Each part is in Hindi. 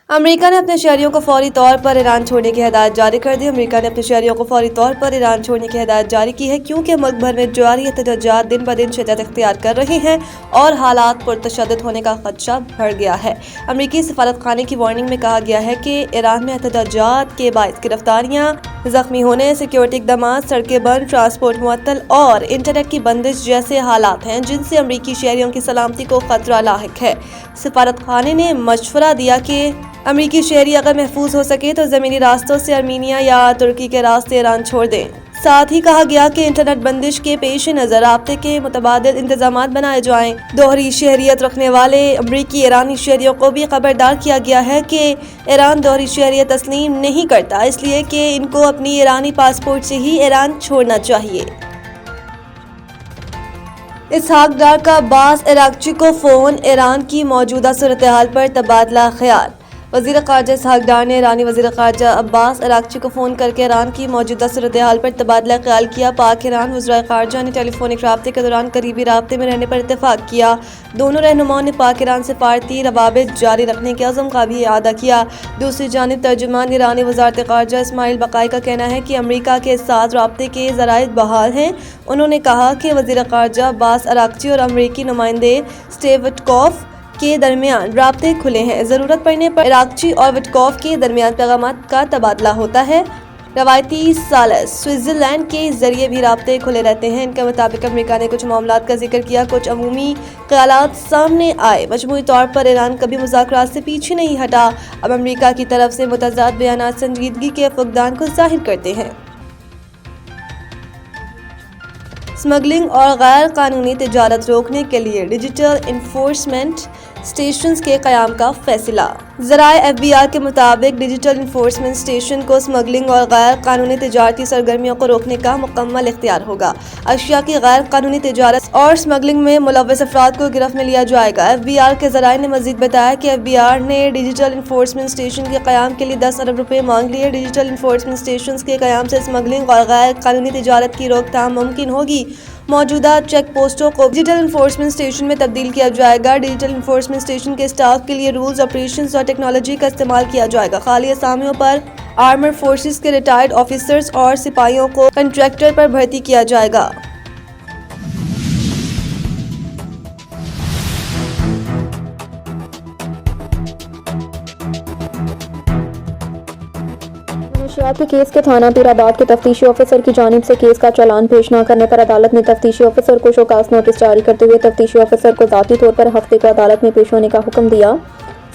अमेरिका ने अपने शहरियों को फौरी तौर पर ईरान छोड़ने की हिदायत जारी कर दी। अमेरिका ने अपने शहरियों को फौरी तौर पर ईरान छोड़ने की हिदायत जारी की है क्योंकि मुल्क भर में जारी एहतजाजात दिन ब दिन शिद्दत इख्तियार कर रहे हैं और हालात पुरतशद्दुद होने का खदशा बढ़ गया है। अमेरिकी सफारतखाने की वार्निंग में कहा गया है कि ईरान में एहतजाजात के बाइस गिरफ्तारियां, जख्मी होने, सिक्योरिटी इकदाम, सड़कें बंद, ट्रांसपोर्ट मुअत्तल और इंटरनेट की बंदिश जैसे हालात हैं जिनसे अमेरिकी शहरियों की सलामती को खतरा लाहिक है। सफारतखाने ने मशवरा दिया कि अमेरिकी शहरी अगर महफूज हो सके तो ज़मीनी रास्तों से अर्मीनिया या तुर्की के रास्ते ईरान छोड़ दें। साथ ही कहा गया कि इंटरनेट बंदिश के पेश नज़र राब्ते के मुतबादिल इंतजाम बनाए जाएं। दोहरी शहरियत रखने वाले अमरीकी ईरानी शहरियों को भी खबरदार किया गया है कि ईरान दोहरी शहरियत तस्लीम नहीं करता, इसलिए कि इनको अपनी ईरानी पासपोर्ट से ही ईरान छोड़ना चाहिए। इसहाक डार का अब्बास अरागची को फ़ोन, ईरान की मौजूदा सूरत हाल पर तबादला ख्याल। वज़ीर ख़ारजा इसहाक डार ने ईरानी वज़ीर ख़ारजा अब्बास अरागची को फ़ोन करके ईरान की मौजूदा सूरत हाल पर तबादला ख्याल किया। पाक ईरान वज़ीर ख़ारजा ने टेलीफोनिक राब्ते के दौरान करीबी राब्ते में रहने पर इत्तेफाक किया। दोनों रहनुमाओं ने पाक ईरान सफारती रवाबित जारी रखने के अज़्म का भी इआदा किया। दूसरी जानिब तर्जुमान ईरानी वज़ारत ख़ारजा इस्माइल बक़ाई का कहना है कि अमरीका के साथ राब्ते के ज़राए बहाल हैं। उन्होंने कहा कि वज़ीर ख़ारजा अब्बास अरागची और अमरीकी नुमाइंदे स्टीव विटकॉफ के दरमियान राब्ते खुले हैं। ज़रूरत पड़ने पर अरागची और विटकॉफ के दरमियान पैगामात का तबादला होता है। रवायती सालस स्विट्ज़रलैंड के जरिए भी राब्ते खुले रहते हैं। इनके मुताबिक अमेरिका ने कुछ मामलात का जिक्र किया, कुछ अमूमी ख्यालात सामने आए। मजमूई तौर पर ईरान कभी मुज़ाकरात से पीछे नहीं हटा। अब अमेरिका की तरफ से मुतज़ाद बयानात संजीदगी के फुक़दान को ज़ाहिर करते हैं। स्मगलिंग और गैर कानूनी तिजारत रोकने के लिए डिजिटल इन्फोर्समेंट स्टेशंस के क़याम का फैसला। ज़राए FBI के मुताबिक डिजिटल इन्फोर्समेंट स्टेशन को स्मगलिंग और गैर कानूनी तिजारती सरगर्मियों को रोकने का मुकम्मल इख्तियार होगा। अशिया की गैर कानूनी तिजारत और स्मगलिंग में मुलव्वस अफराद को गिरफ्त में लिया जाएगा। FBI के ज़राए ने मज़ीद बताया कि FBI ने डिजिटल इन्फोर्समेंट स्टेशन के क़याम के लिए 10 अरब रुपये मांग लिए। डिजिटल इन्फोर्समेंट स्टेशन के क़याम से स्मगलिंग और गैर कानूनी तिजारत की रोकथाम मुमकिन होगी। मौजूदा चेक पोस्टों को डिजिटल इन्फोर्समेंट स्टेशन में तब्दील किया जाएगा। डिजिटल इन्फोर्समेंट स्टेशन के स्टाफ के लिए रूल्स, ऑपरेशंस और टेक्नोलॉजी का इस्तेमाल किया जाएगा। खाली असामियों पर आर्मर फोर्सेस के रिटायर्ड ऑफिसर्स और सिपाहियों को कंट्रैक्टर पर भर्ती किया जाएगा। नशियात के केस के थाना पीराबाद के तफ्तीशी ऑफिसर की जानिब से केस का चालान पेश न करने पर अदालत ने तफ्तीशी ऑफिसर को शोकास नोटिस जारी करते हुए तफ्तीशी ऑफिसर को ज़ाती तौर पर हफ्ते को अदालत में पेश होने का हुक्म दिया।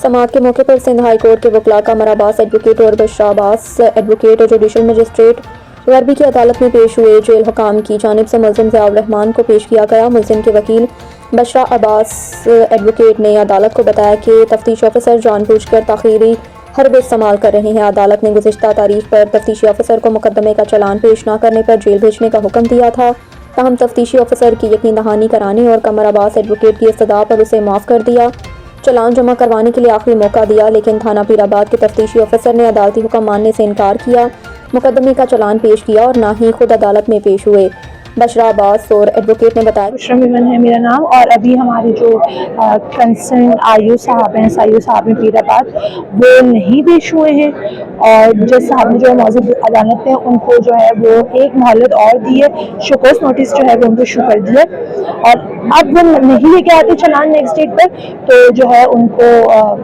समाअत के मौके पर सिंध हाई कोर्ट के वकला कमर अब्बास एडवोकेट और बशरा अब्बास एडवोकेट और जुडिशल मजिस्ट्रेट गरबी की अदालत में पेश हुए। जेल हुकाम की जानिब से मुल्ज़िम ज़ियाउर रहमान को पेश किया गया। मुल्ज़िम के वकील बशरा अब्बास एडवोकेट ने अदालत को बताया कि तफ्तीशी ऑफिसर जानबूझकर ताख़ीरी हरबे इस्तेमाल कर रहे हैं। अदालत ने गुज़िश्ता तारीख पर तफ्तीशी ऑफिसर को मुकदमे का चालान पेश न करने पर जेल भेजने का हुक्म दिया था। ताहम तफ्तीशी ऑफिसर की यकीन दहानी कराने और कमर अब्बास एडवोकेट की इस्तदा पर उसे माफ़ कर दिया। चालान जमा करवाने के लिए आखिरी मौका दिया, लेकिन थाना पीराबाद के तफ्तीशी ऑफिसर ने अदालती हुक्म मानने से इनकार किया, मुकदमे का चालान पेश किया और ना ही खुद अदालत में पेश हुए। बशरा अब्बास और एडवोकेट ने बताया, बुशरा मेमन है मेरा नाम, और अभी हमारे जो कंसर्न आयु साहब हैं, सायु साहब हैं पीराबाद, वो नहीं पेश हुए हैं और जज साहब ने जो मौजूद अदालत में उनको जो है वो एक मोहलत और दी है। शोकॉस नोटिस जो है वो उनको इशू कर दिया और अब वो नहीं लेके आते चालान नेक्स्ट डेट पर, तो जो है उनको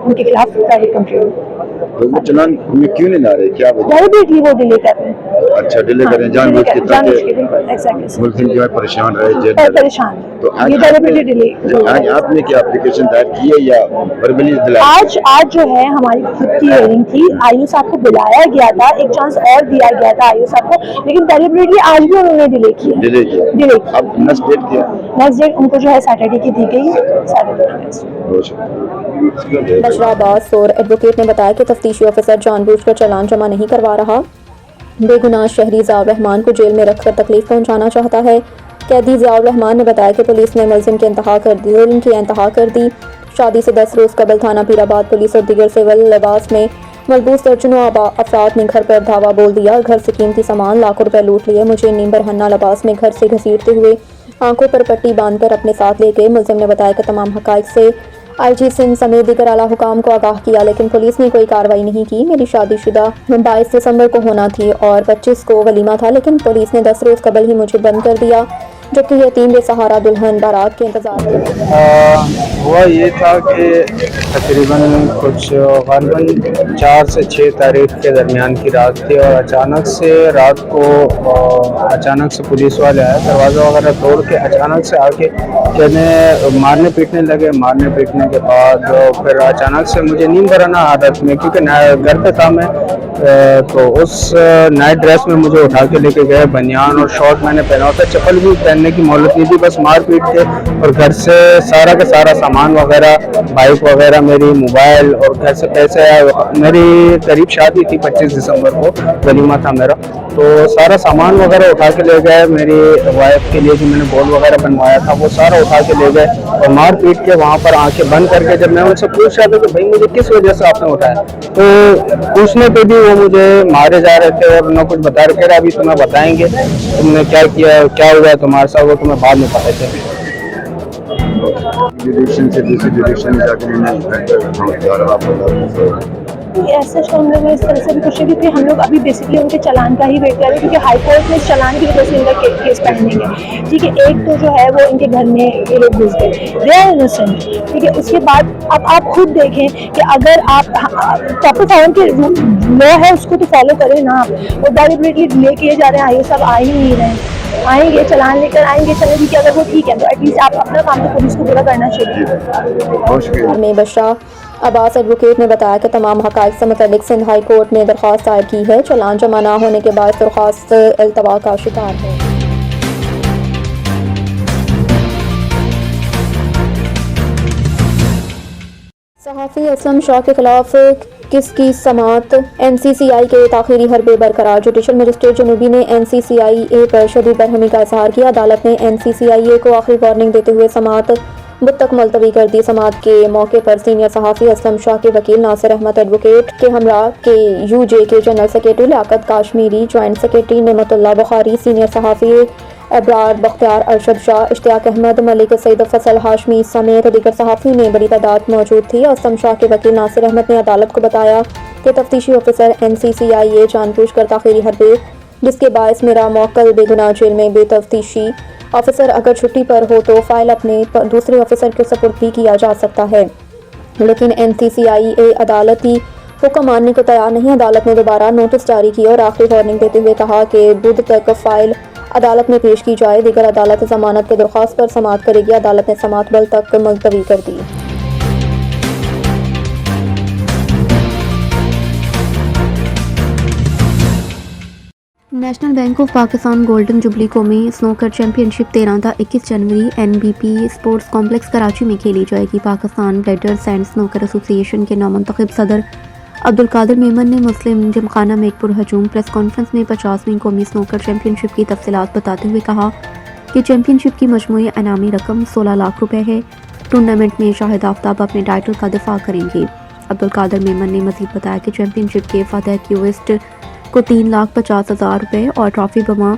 उनके खिलाफ प्राइवेट कंप्लेंट। तो चालान क्यों नहीं ला रहे, क्या डेलीबरेटली वो डिले कर रहे हैं। अच्छा, डिले कर रहे हैं जानबूझ के, एग्जैक्टली मुल्ज़िम जो है परेशान रहे, जेल परेशान। तो आज आपने क्या एप्लीकेशन दायर की है या वर्बली दिलाया? आज जो है हमारी खुद की हियरिंग थी। आयु साहब को बुलाया गया था, एक चांस और दिया गया था आयु साहब को, लेकिन डेलिबरेटली आज भी उन्होंने डिले किया। अब नेक्स्ट डेट उनको जो है सैटरडे की दी गई है, बशरा अब्बास और एडवोकेट ने बताया कि तफ्तीशी ऑफिसर जानबूझकर चालान जमा नहीं करवा रहा, बेगुनाह शहरी ज़ियाउर रहमान को जेल में रखकर तकलीफ पहुंचाना चाहता है। कैदी ज़ियाउर रहमान ने बताया कि पुलिस ने मुल्ज़िम की इंतहा कर दी। शादी से 10 रोज़ कबल थाना पीराबाद पुलिस और दीगर सिविल लिबास में मलबूस दर्जनों अफराद ने घर पर धावा बोल दिया। घर से कीमती सामान लाखों रुपए लूट लिए। मुझे नीम बरहन्ना लिबास में घर से घसीटते हुए आंखों पर पट्टी बांधकर अपने साथ ले गए। मुल्ज़िम ने बताया कि तमाम हक़ाइक़ से IG सिंध समेत दीगर आला हुकाम को आगाह किया, लेकिन पुलिस ने कोई कार्रवाई नहीं की। मेरी शादीशुदा 22 दिसंबर को होना थी और 25 को वलीमा था, लेकिन पुलिस ने 10 रोज़ कबल ही मुझे बंद कर दिया, जबकि यतीम बेसहारा दुल्हन बारात के इंतजार में। हुआ ये था कि तकरीबन कुछ ग़ालिबन 4 से 6 तारीख के दरमियान की रात थी और अचानक से रात को अचानक से पुलिस वाले आए, दरवाज़ा वगैरह तोड़ के अचानक से आके कहने मारने पीटने लगे। मारने पीटने के बाद फिर अचानक से मुझे नींद भराना हालत में, क्योंकि घर पे था मैं, तो उस नाइट ड्रेस में मुझे उठा के लेके गए। बनियान और शॉर्ट मैंने पहना होता, चप्पल भी पहनने की मोहलत नहीं थी, बस मार पीट के और घर से सारा का सारा सामान वगैरह, बाइक वगैरह, मेरी मोबाइल और घर से पैसे। मेरी करीब शादी थी 25 दिसंबर को, वलीमा था मेरा, तो सारा सामान वगैरह उठा के ले गए। मेरी वाइफ के लिए जो मैंने गोल वगैरह बनवाया था वो सारा उठा के ले गए और मार पीट के वहाँ पर आंखें बंद करके जब मैं उनसे पूछ रहा था कि भाई मुझे किस वजह से आपने उठाया, तो पूछने पे भी वो मुझे मारे जा रहे थे और न कुछ बता रहे थे। अभी तुम्हें बताएंगे तुमने क्या किया, क्या हुआ तुम्हारे साथ, वो तुम्हें बाद में पता चले। जुडिशन से दूसरी जुडिशन में जाकर ऐसा हम लोग इस तरह से भी कुछ नहीं, क्योंकि हम लोग अभी बेसिकली उनके चालान का ही वेट कर रहे हैं, क्योंकि हाई कोर्ट में इस चालान की वजह से इनका केस पेंडिंग है। ठीक है, एक तो जो है वो इनके घर में ये लोग घुस गए, दे आर इनोसेंट। ठीक है, उसके बाद अब आप खुद देखें कि अगर आप प्रॉपर फॉर्म के लॉ है उसको तो फॉलो करें ना, आप वो डेलिबरेटली डिले किए जा रहे हैं, ये सब आ ही नहीं रहे हैं। आएंगे चालान लेकर आएंगे, चलो ठीक है, अगर वो ठीक है तो एटलीस्ट आप अपना काम तो पुलिस को पूरा करना चाहिए। में बशरा अब्बास एडवोकेट ने बताया कि तमाम हक़ाइक़ से मुतल्लिक़ सिंध हाई कोर्ट में दरख्वास्त दायर की है। चालान जमा ना होने के बाद दरख्वास्त अल्तवा का शिकार है। सहाफ़ी असलम शाह के खिलाफ किसकी समात। NCCI के ताख़ीरी हरबे बरकरार। जुडिशल मजिस्ट्रेट जनूबी ने NCCIA पर शदीद बरहमी का इजहार किया। अदालत ने NCCIA को आखिरी वार्निंग देते हुए समात बुध तक मुलतवी कर दी। समात के मौके पर सीनियर सहाफ़ी असलम शाह के वकील नासिर अहमद एडवोकेट के हमरा के UJ के general secretary Liaquat Kashmiri, joint secretary Nematullah Bukhari, senior सहाफ़ी अबरार बख्तियार, अरशद शाह, इश्तियाक अहमद, मलिक सईद फसल हाशमी समेत दीगर सहाफ़ी में बड़ी तादाद मौजूद थी। असलम शाह के वकील नासिर अहमद ने अदालत को बताया कि तफ्तीशी ऑफिसर NCCIA जानबूझकर ताख़ीरी हरबे, जिसके बायस मेरा मौक्कल बेगुनाह जेल में बेतफ्तीशी ऑफिसर अगर छुट्टी पर हो तो फाइल अपने दूसरे ऑफिसर के सपुर्द भी किया जा सकता है, लेकिन NCCIA अदालती हुक्म मानने को तैयार नहीं। अदालत ने दोबारा नोटिस जारी किया और आखिरी वार्निंग देते हुए कहा कि बुध तक फाइल अदालत में पेश की जाए। दीगर अदालत जमानत की दरख्वास्त पर समात करेगी। अदालत ने समात बल तक मुलतवी कर दी। National Bank of Pakistan golden jubilee कौमी स्नूकर चैंपियनशिप 13-21 जनवरी NBP स्पोर्ट्स कॉम्प्लेक्स कराची में खेली जाएगी। Pakistan billiards and snooker association के नामंतखब सदर अब्दुल कादिर मेमन ने मुस्लिम जिमखाना में एक पुरहजूम प्रेस कॉन्फ्रेंस में 50वीं कौमी स्नूकर चैंपियनशिप की तफसीलात बताते हुए कहा कि चैंपियनशिप की मजमूई इनामी रकम 16 लाख रुपए है। टूर्नामेंट में शाहिद आफ्ताब अपने टाइटल का दिफा करेंगे। अब्दुल कादिर मेमन ने मजीद बताया कि चैंपियनशिप के फतेह क्यूइस्ट को 3,50,000 रुपये और ट्रॉफी बमा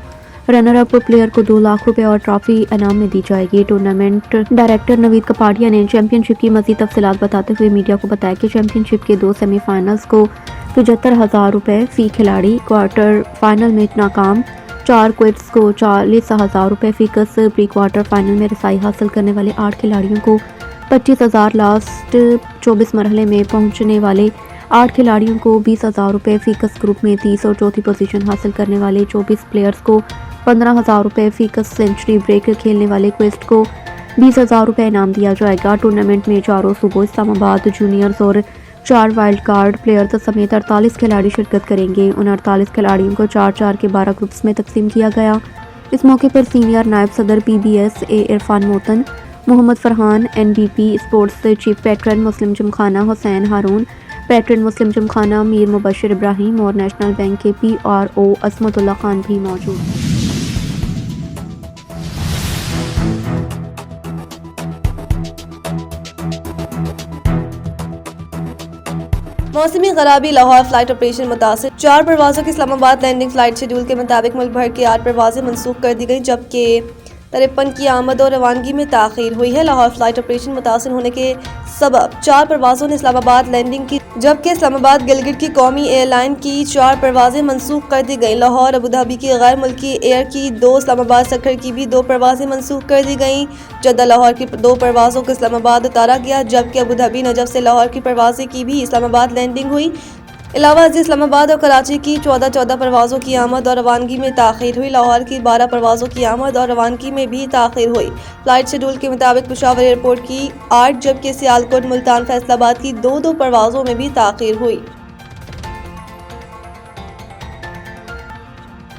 रनर अप प्लेयर को 2 लाख रुपए और ट्रॉफी इनाम में दी जाएगी। टूर्नामेंट डायरेक्टर नवीद कपाड़िया ने चैंपियनशिप की मज़ीद तफसीलात बताते हुए मीडिया को बताया कि चैंपियनशिप के 2 सेमीफाइनल्स को 75,000 रुपये फ़ी खिलाड़ी, क्वार्टर फाइनल में नाकाम 4 क्विट्स को 40,000 रुपये फ़ीकस, प्री क्वार्टर फाइनल में रसाई हासिल करने वाले 8 खिलाड़ियों को 25,000, लास्ट 24 मरहले में पहुँचने वाले 8 खिलाड़ियों को 20,000 रुपये फ़ीकस, ग्रुप में 30 और चौथी पोजीशन हासिल करने वाले 24 प्लेयर्स को 15,000 रुपये फ़ीकस, सेंचुरी ब्रेक खेलने वाले क्वेस्ट को 20,000 रुपये इनाम दिया जाएगा। टूर्नामेंट में 4 सूबों इस्लामाबाद जूनियर्स और 4 वाइल्ड कार्ड प्लेयर्स समेत 48 खिलाड़ी शिरकत करेंगे। उन 48 खिलाड़ियों को 4-4 के 12 ग्रुप्स में तकसीम किया गया। इस मौके पर सीनियर नायब सदर PBS A Irfan Motan, Mohammad Farhan, NBP sports chief patron Muslim Gymkhana Hussain Haroon, patron Muslim Gymkhana Mir Mubashir Ibrahim और नेशनल बैंक के PRO असमतुल्लाह खान भी मौजूद हैं। मौसमी खराबी लाहौर फ्लाइट ऑपरेशन मुतासिर। 4 परवाज़ों की इस्लामाबाद लैंडिंग फ्लाइट शेड्यूल के मुताबिक मुल्क भर की 8 परवाजें मनसूख कर दी गई, जबकि 53 की आमद और रवानगी में ताख़ीर हुई है। लाहौर फ्लाइट ऑपरेशन मुतासिर होने के सबब 4 परवाज़ों ने इस्लामाबाद लैंडिंग की, जबकि इस्लामाबाद गिलगित की कौमी एयरलाइन की 4 परवाज़ें मनसूख कर दी गईं। लाहौर अबूधाबी की गैर मुल्की एयर की 2, इस्लामाबाद सखर की भी 2 परवाज़ें मनसूख कर दी गईं। जद्दा लाहौर की 2 परवाज़ों को इस्लामाबाद उतारा गया, जबकि अबूधाबी नजफ से लाहौर की परवाज़ें की भी इस्लामाबाद लैंडिंग हुई। इलावा इस्लामाबाद और कराची की 14 परवाज़ों की आमद और रवानगी में ताख़ीर हुई। लाहौर की 12 परवाज़ों की आमद और रवानगी में भी ताख़ीर हुई। फ्लाइट शेड्यूल के मुताबिक पेशावर एयरपोर्ट की 8, जबकि सियालकोट, मुल्तान, फैसलाबाद की 2 परवाज़ों में भी ताख़ीर हुई।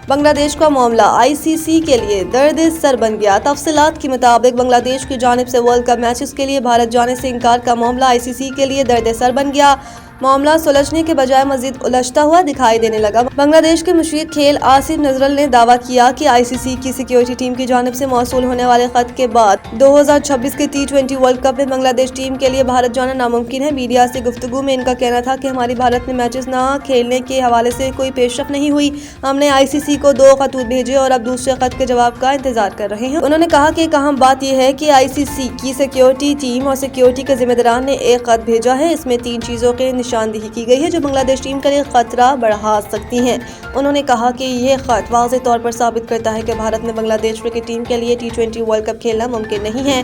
बांग्लादेश का मामला ICC के लिए दर्द सर बन गया। तफसीलात के मुताबिक बांग्लादेश की जानिब से वर्ल्ड कप मैचेस के लिए भारत जाने से इनकार का मामला ICC के लिए दर्द सर बन गया। मामला सुलझने के बजाय मजीद उलझता हुआ दिखाई देने लगा। बांग्लादेश के मुशीर खेल आसिफ नजरल ने दावा किया कि ICC की सिक्योरिटी टीम की जानिब से मौसूल होने वाले खत के बाद 2026 के T20 वर्ल्ड कप में बांग्लादेश टीम के लिए भारत जाना नामुमकिन है। मीडिया से गुफ्तगू में इनका कहना था कि हमारी भारत में मैचेस न खेलने के हवाले से कोई पेशरफ नहीं हुई। हमने ICC को 2 खतूत भेजे और अब दूसरे खत के जवाब का इंतजार कर रहे हैं। उन्होंने कहा कि एक अहम बात यह है कि ICC की सिक्योरिटी टीम और सिक्योरिटी के जिम्मेदारान ने एक खत भेजा है। इसमें 3 चीज़ों के निशानदेही की गई है जो बांग्लादेश टीम के लिए खतरा बढ़ा सकती हैं। उन्होंने कहा कि यह खत वाज़ेह तौर पर साबित करता है कि भारत में बांग्लादेश क्रिकेट टीम के लिए T20 वर्ल्ड कप खेलना मुमकिन नहीं है।